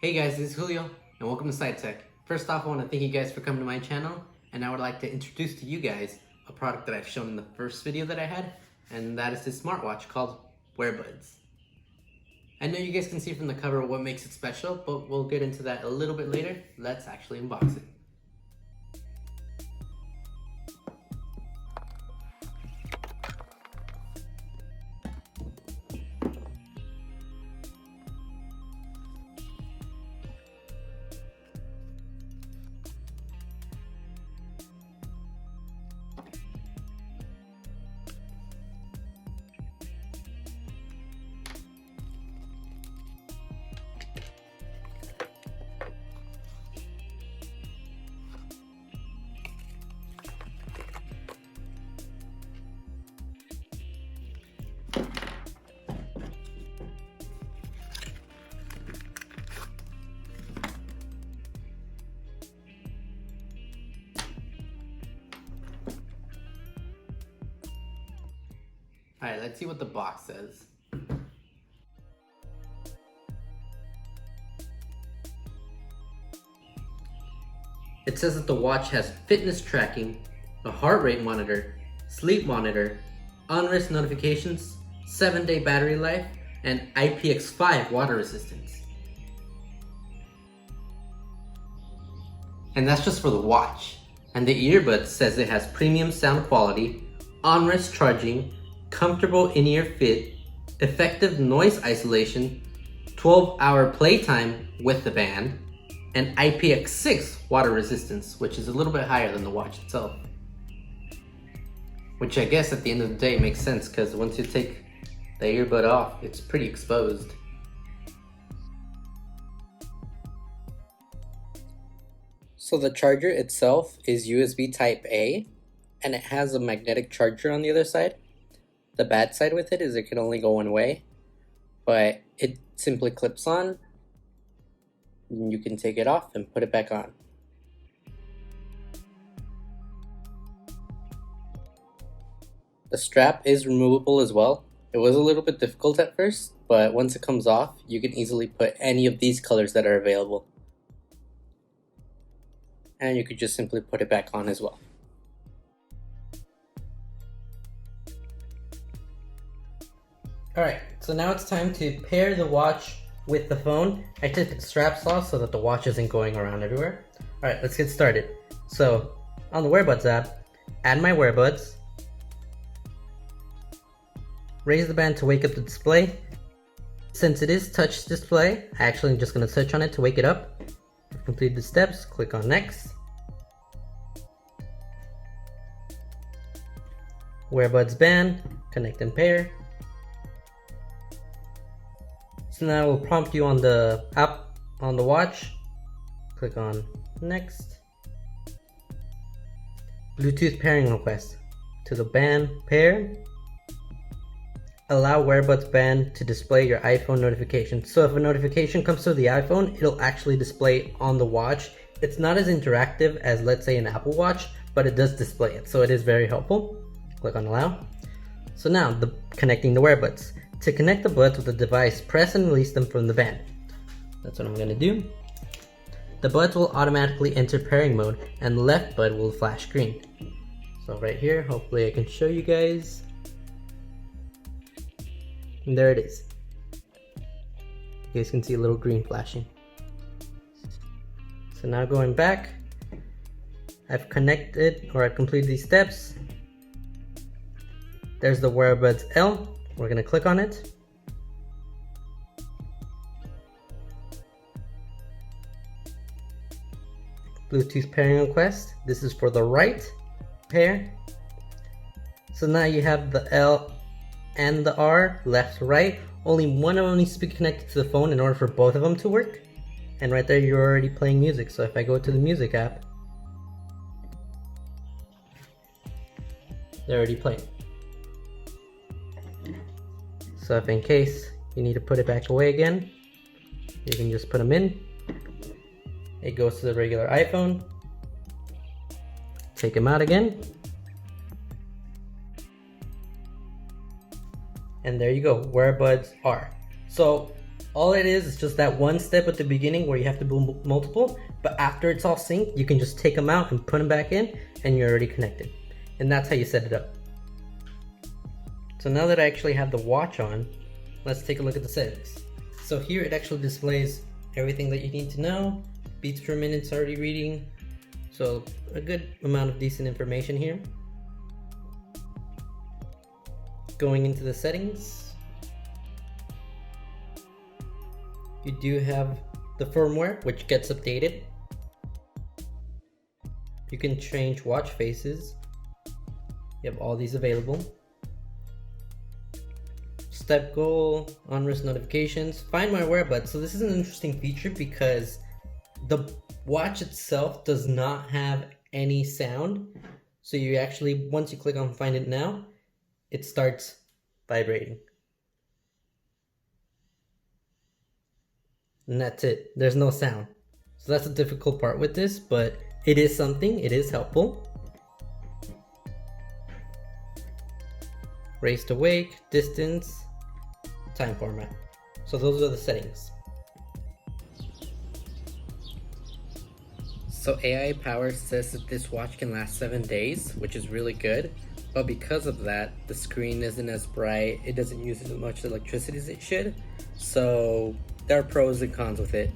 Hey guys, this is Julio, and welcome to SciTech. First off, I want to thank you guys for coming to my channel, and I would like to introduce to you guys a product that I've shown in the first video that I had, and that is this smartwatch called Wearbuds. I know you guys can see from the cover what makes it special, but we'll get into that a little bit later. Let's actually unbox it. Alright, let's see what the box says. It says that the watch has fitness tracking, a heart rate monitor, sleep monitor, on-wrist notifications, 7-day battery life, and IPX5 water resistance. And that's just for the watch. And the earbuds says it has premium sound quality, on-wrist charging, comfortable in-ear fit, effective noise isolation, 12-hour playtime with the band, and IPX6 water resistance, which is a little bit higher than the watch itself. Which I guess at the end of the day makes sense, because once you take the earbud off, it's pretty exposed. So the charger itself is USB Type A, and it has a magnetic charger on the other side. The bad side with it is it can only go one way, but it simply clips on, and you can take it off and put it back on. The strap is removable as well. It was a little bit difficult at first, but once it comes off, you can easily put any of these colors that are available. And you could just simply put it back on as well. Alright, so now it's time to pair the watch with the phone. I took the straps off so that the watch isn't going around everywhere. Alright, let's get started. So, on the Wearbuds app, add my Wearbuds. Raise the band to wake up the display. Since it is touch display, I actually am just going to touch on it to wake it up. Complete the steps, click on next. Wearbuds band, connect and pair. So now it will prompt you on the app on the watch. Click on next. Bluetooth pairing request to the band pair. Allow Wearbuds band to display your iPhone notification. So if a notification comes through the iPhone, it'll actually display on the watch. It's not as interactive as, let's say, an Apple Watch, but it does display it, so it is very helpful. Click on allow. So now connecting the Wearbuds. To connect the buds with the device, press and release them from the band. That's what I'm going to do. The buds will automatically enter pairing mode, and the left bud will flash green. So right here, hopefully I can show you guys. And there it is. You guys can see a little green flashing. So now going back, I've completed these steps. There's the Wearbuds L. We're going to click on it. Bluetooth pairing request. This is for the right pair. So now you have the L and the R, left, right. Only one of them needs to be connected to the phone in order for both of them to work. And right there, you're already playing music. So if I go to the music app, they're already playing. So if in case you need to put it back away again, you can just put them in. It goes to the regular iPhone. Take them out again. And there you go, Wearbuds R. So All it is just that one step at the beginning where you have to do multiple, but after it's all synced, you can just take them out and put them back in and you're already connected. And that's how you set it up. So now that I actually have the watch on, let's take a look at the settings. So here it actually displays everything that you need to know. Beats per minute's already reading. So a good amount of decent information here. Going into the settings, you do have the firmware, which gets updated. You can change watch faces. You have all these available. Step goal, on-wrist notifications, find my Wearbuds. So this is an interesting feature because the watch itself does not have any sound. So you actually, once you click on find it now, it starts vibrating. And that's it. There's no sound. So that's the difficult part with this, but it is something. It is helpful. Race to wake, distance, time format. So those are the settings. So AIPower says that this watch can last 7 days, which is really good. But because of that, the screen isn't as bright. It doesn't use as much electricity as it should. So there are pros and cons with it.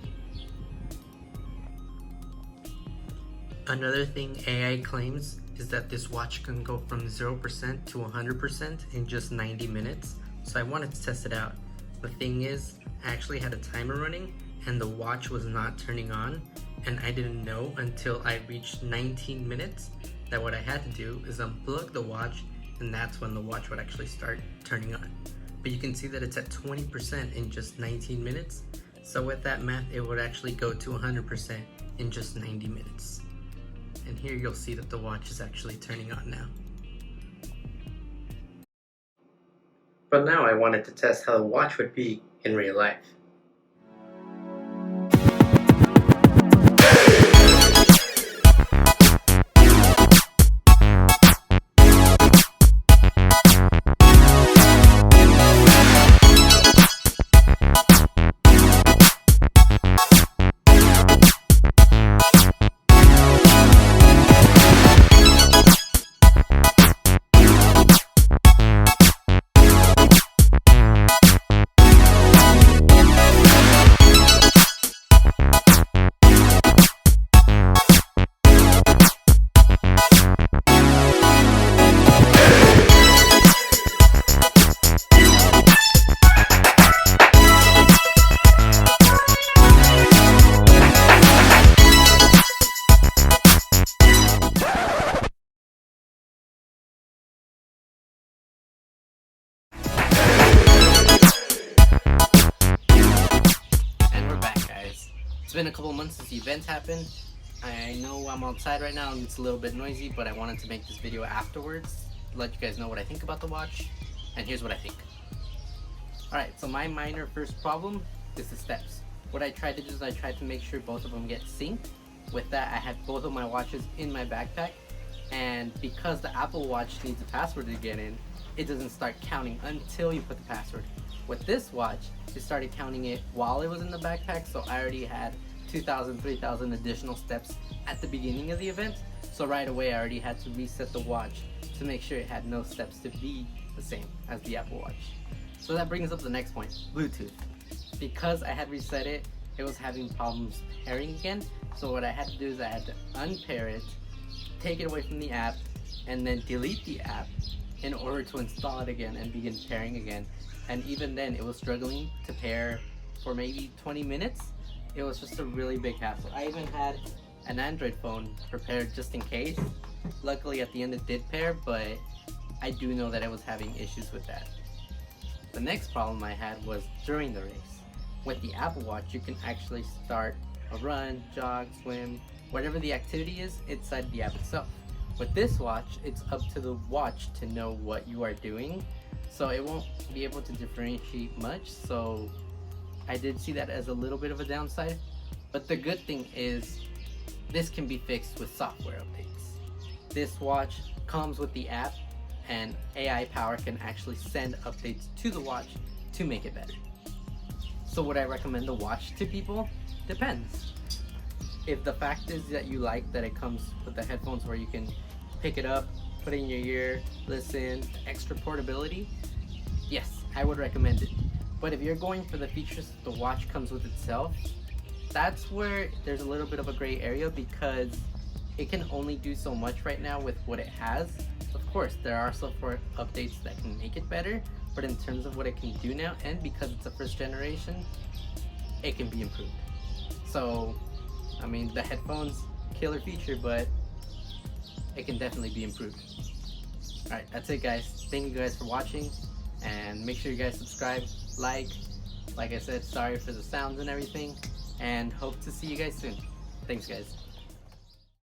Another thing AI claims is that this watch can go from 0% to 100% in just 90 minutes. So I wanted to test it out. The thing is, I actually had a timer running and the watch was not turning on, and I didn't know until I reached 19 minutes that what I had to do is unplug the watch, and that's when the watch would actually start turning on. But you can see that it's at 20% in just 19 minutes. So with that math, it would actually go to 100% in just 90 minutes. And here you'll see that the watch is actually turning on now. But now I wanted to test how the watch would be in real life. It's been a couple months since the event happened. I know I'm outside right now and it's a little bit noisy, but I wanted to make this video afterwards to let you guys know what I think about the watch, and here's what I think. Alright, so my minor first problem is the steps. What I tried to do is I tried to make sure both of them get synced. With that, I had both of my watches in my backpack, and because the Apple Watch needs a password to get in, it doesn't start counting until you put the password. With this watch, it started counting it while it was in the backpack, so I already had 2,000, 3,000 additional steps at the beginning of the event. So right away I already had to reset the watch to make sure it had no steps to be the same as the Apple Watch. So that brings up the next point, Bluetooth. Because I had reset it, it was having problems pairing again. So what I had to do is I had to unpair it, take it away from the app, and then delete the app in order to install it again and begin pairing again. And even then it was struggling to pair for maybe 20 minutes. It was just a really big hassle. I even had an Android phone prepared just in case. Luckily at the end it did pair, but I do know that I was having issues with that. The next problem I had was during the race. With the Apple Watch, you can actually start a run, jog, swim, whatever the activity is inside the app itself. With this watch, it's up to the watch to know what you are doing, so it won't be able to differentiate much. So I did see that as a little bit of a downside, but the good thing is this can be fixed with software updates. This watch comes with the app, and AIPower can actually send updates to the watch to make it better. So would I recommend the watch to people? Depends. If the fact is that you like that it comes with the headphones where you can pick it up, put it in your ear, listen, extra portability, yes, I would recommend it. But if you're going for the features that the watch comes with itself, that's where there's a little bit of a gray area, because it can only do so much right now with what it has. Of course, there are software updates that can make it better, but in terms of what it can do now, and because it's a first generation, it can be improved. So, I mean, the headphones, killer feature, but it can definitely be improved. Alright, that's it guys. Thank you guys for watching, and make sure you guys subscribe, like I said, sorry for the sounds and everything, and hope to see you guys soon. Thanks guys.